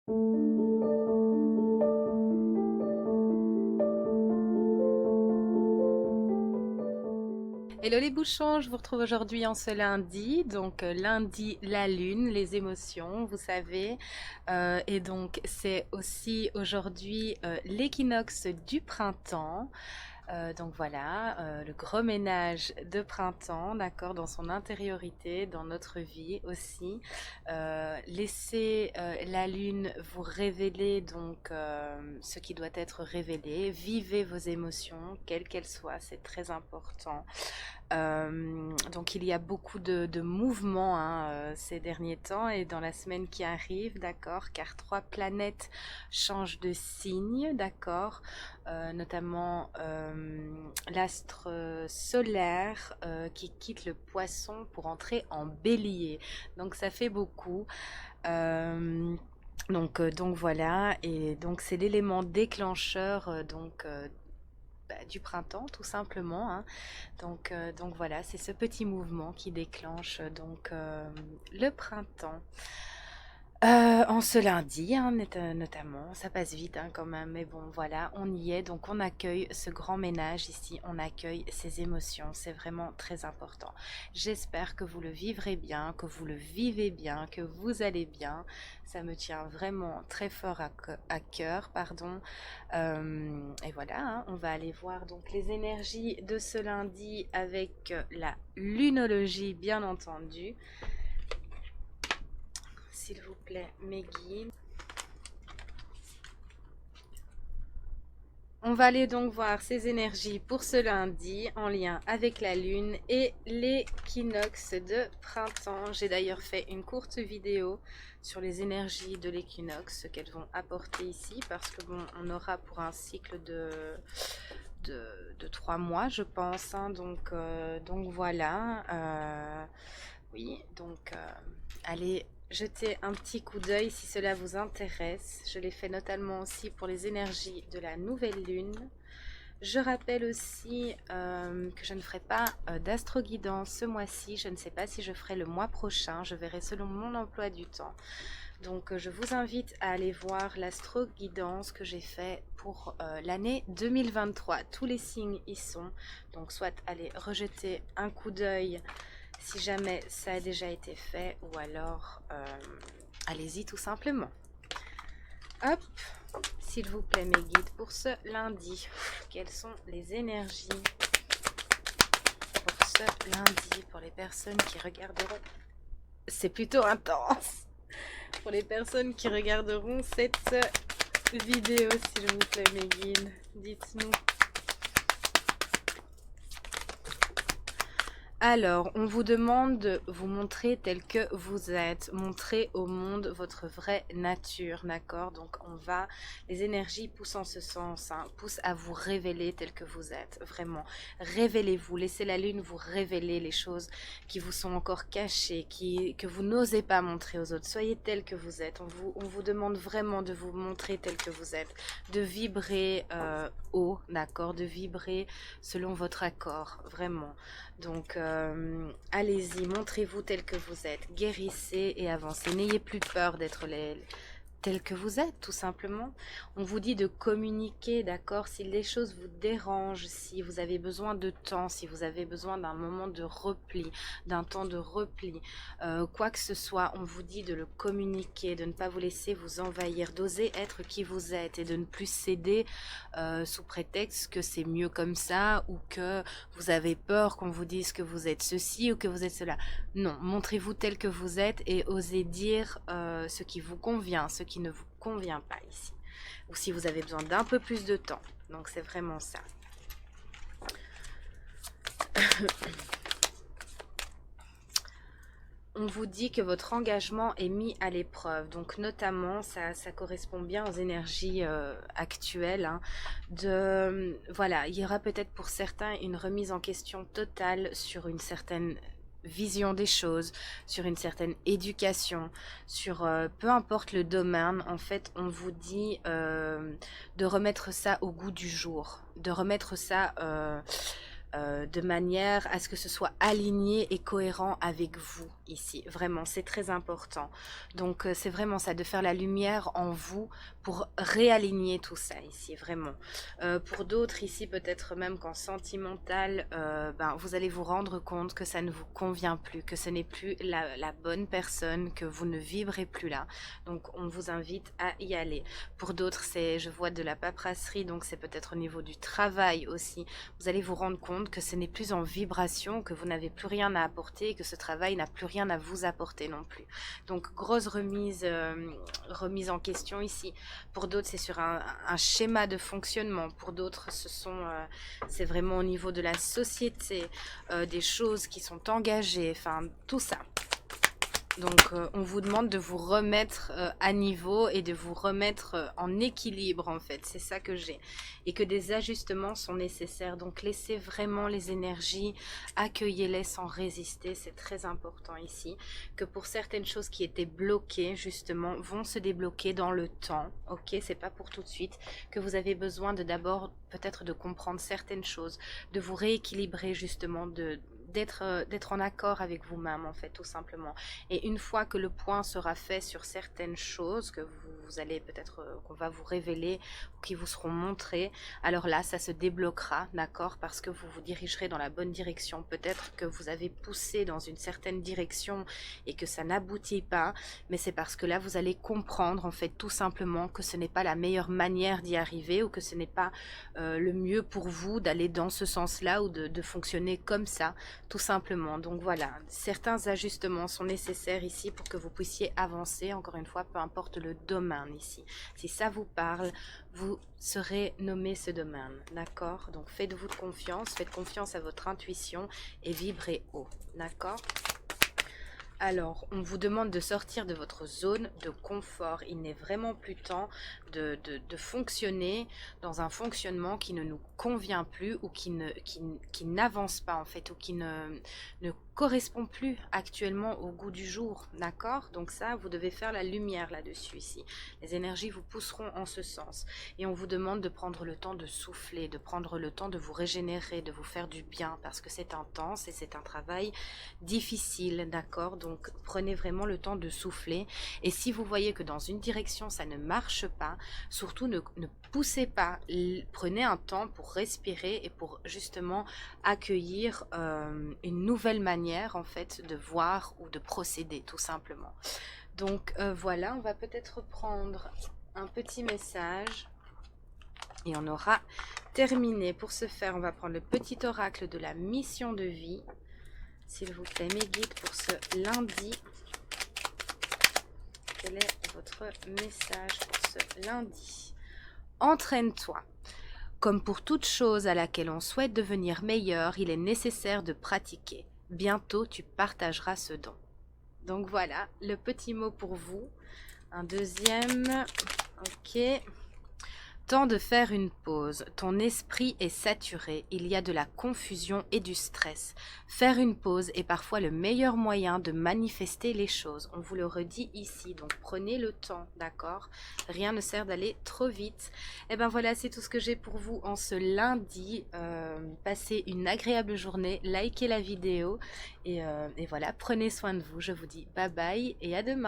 Hello les bouchons, je vous retrouve aujourd'hui en ce lundi, donc lundi la lune, les émotions, vous savez, et donc c'est aussi aujourd'hui l'équinoxe du printemps. Donc voilà, le gros ménage de printemps, d'accord, dans son intériorité, dans notre vie aussi. Laissez la lune vous révéler donc ce qui doit être révélé. Vivez vos émotions, quelles qu'elles soient, c'est très important. Donc il y a beaucoup de mouvements hein, ces derniers temps et dans la semaine qui arrive, d'accord, car trois planètes changent de signe, d'accord, notamment l'astre solaire qui quitte le poisson pour entrer en bélier. Donc ça fait beaucoup. Euh, donc voilà, et donc c'est l'élément déclencheur du printemps tout simplement, hein. Donc voilà, c'est ce petit mouvement qui déclenche le printemps. En ce lundi, hein, notamment, ça passe vite hein, quand même, mais bon voilà, on y est, donc on accueille ce grand ménage ici, on accueille ces émotions, c'est vraiment très important. J'espère que vous le vivrez bien, que vous le vivez bien, que vous allez bien, ça me tient vraiment très fort à cœur, pardon. Et voilà, hein, on va aller voir donc les énergies de ce lundi avec la lunologie bien entendu. S'il vous plaît, mes guides. On va aller donc voir ces énergies pour ce lundi en lien avec la lune et l'équinoxe de printemps. J'ai d'ailleurs fait une courte vidéo sur les énergies de l'équinoxe, ce qu'elles vont apporter ici, parce que bon, on aura pour un cycle de 3 mois, je pense, hein, donc voilà. Oui, allez jeter un petit coup d'œil si cela vous intéresse. Je l'ai fait notamment aussi pour les énergies de la nouvelle lune. Je rappelle aussi que je ne ferai pas d'astro-guidance ce mois-ci. Je ne sais pas si je ferai le mois prochain. Je verrai selon mon emploi du temps. Donc je vous invite à aller voir l'astro-guidance que j'ai fait pour l'année 2023. Tous les signes y sont. Donc soit allez rejeter un coup d'œil si jamais ça a déjà été fait ou alors allez-y tout simplement. Hop, s'il vous plaît mes guides pour ce lundi. Quelles sont les énergies pour ce lundi pour les personnes qui regarderont? C'est plutôt intense. Pour les personnes qui regarderont cette vidéo, s'il vous plaît mes guides, dites-nous. Alors, on vous demande de vous montrer tel que vous êtes, montrer au monde votre vraie nature, d'accord? Donc, les énergies poussent en ce sens, hein, poussent à vous révéler tel que vous êtes, vraiment. Révélez-vous, laissez la lune vous révéler les choses qui vous sont encore cachées, que vous n'osez pas montrer aux autres. Soyez tel que vous êtes, on vous demande vraiment de vous montrer tel que vous êtes, de vibrer haut, d'accord? De vibrer selon votre accord, vraiment. Donc, allez-y, montrez-vous tel que vous êtes, guérissez et avancez. N'ayez plus peur d'être tel que vous êtes, tout simplement. On vous dit de communiquer, d'accord? Si les choses vous dérangent, si vous avez besoin de temps, si vous avez besoin d'un moment de repli, d'un temps de repli, quoi que ce soit, on vous dit de le communiquer, de ne pas vous laisser vous envahir, d'oser être qui vous êtes et de ne plus céder sous prétexte que c'est mieux comme ça ou que vous avez peur qu'on vous dise que vous êtes ceci ou que vous êtes cela. Non, montrez-vous tel que vous êtes et osez dire ce qui vous convient, ce qui ne vous convient pas ici. Ou si vous avez besoin d'un peu plus de temps. Donc c'est vraiment ça. On vous dit que votre engagement est mis à l'épreuve. Donc notamment, ça correspond bien aux énergies actuelles. Hein, voilà, il y aura peut-être pour certains une remise en question totale sur une certaine vision des choses, sur une certaine éducation, sur peu importe le domaine. En fait, on vous dit de remettre ça au goût du jour, de remettre ça de manière à ce que ce soit aligné et cohérent avec vous. ici, vraiment, c'est très important. Donc, c'est vraiment ça, de faire la lumière en vous pour réaligner tout ça ici, vraiment. Pour d'autres ici, peut-être même qu'en sentimental, ben, vous allez vous rendre compte que ça ne vous convient plus, que ce n'est plus la bonne personne, que vous ne vibrez plus là. Donc, on vous invite à y aller. Pour d'autres, c'est, je vois de la paperasserie, donc c'est peut-être au niveau du travail aussi. Vous allez vous rendre compte que ce n'est plus en vibration, que vous n'avez plus rien à apporter et que ce travail n'a plus rien à vous apporter non plus. Donc, grosse remise en question ici. Pour d'autres, c'est sur un schéma de fonctionnement. Pour d'autres, c'est vraiment au niveau de la société, des choses qui sont engagées, enfin, tout ça. Donc, on vous demande de vous remettre à niveau et de vous remettre en équilibre, en fait. C'est ça que j'ai. Et que des ajustements sont nécessaires. Donc, laissez vraiment les énergies, accueillez-les sans résister. C'est très important ici. Que pour certaines choses qui étaient bloquées, justement, vont se débloquer dans le temps. Ok, c'est pas pour tout de suite. Que vous avez besoin de d'abord, peut-être, de comprendre certaines choses, de vous rééquilibrer, justement, d'être en accord avec vous-même, en fait, tout simplement. Et une fois que le point sera fait sur certaines choses que vous allez peut-être, qu'on va vous révéler ou qui vous seront montrées, alors là, ça se débloquera, d'accord? Parce que vous vous dirigerez dans la bonne direction. Peut-être que vous avez poussé dans une certaine direction et que ça n'aboutit pas, mais c'est parce que là, vous allez comprendre, en fait, tout simplement que ce n'est pas la meilleure manière d'y arriver ou que ce n'est pas le mieux pour vous d'aller dans ce sens-là ou de fonctionner comme ça, tout simplement. Donc voilà, certains ajustements sont nécessaires ici pour que vous puissiez avancer, encore une fois, peu importe le domaine ici. Si ça vous parle, vous serez nommé ce domaine, d'accord? Donc faites-vous faites confiance à votre intuition et vibrez haut, d'accord? Alors, on vous demande de sortir de votre zone de confort. Il n'est vraiment plus temps de fonctionner dans un fonctionnement qui ne nous convient plus ou qui n'avance pas en fait, ou qui ne correspond plus actuellement au goût du jour, d'accord? Donc ça, vous devez faire la lumière là-dessus ici. Les énergies vous pousseront en ce sens. Et on vous demande de prendre le temps de souffler, de prendre le temps de vous régénérer, de vous faire du bien, parce que c'est intense et c'est un travail difficile, d'accord? Donc prenez vraiment le temps de souffler. Et si vous voyez que dans une direction ça ne marche pas, surtout ne poussez pas. Prenez un temps pour respirer et pour justement accueillir une nouvelle manière en fait de voir ou de procéder, tout simplement. Donc voilà, on va peut-être prendre un petit message et on aura terminé. Pour ce faire, on va prendre le petit oracle de la mission de vie. S'il vous plaît, mes guides, pour ce lundi, quel est votre message pour ce lundi? Entraîne-toi. Comme pour toute chose à laquelle on souhaite devenir meilleur, il est nécessaire de pratiquer. Bientôt, tu partageras ce don. Donc voilà, le petit mot pour vous. Un deuxième. Ok. Temps de faire une pause. Ton esprit est saturé. Il y a de la confusion et du stress. Faire une pause est parfois le meilleur moyen de manifester les choses. On vous le redit ici. Donc prenez le temps, d'accord? Rien ne sert d'aller trop vite. Et ben voilà, c'est tout ce que j'ai pour vous en ce lundi. Passez une agréable journée. Likez la vidéo. Et voilà, prenez soin de vous. Je vous dis bye bye et à demain.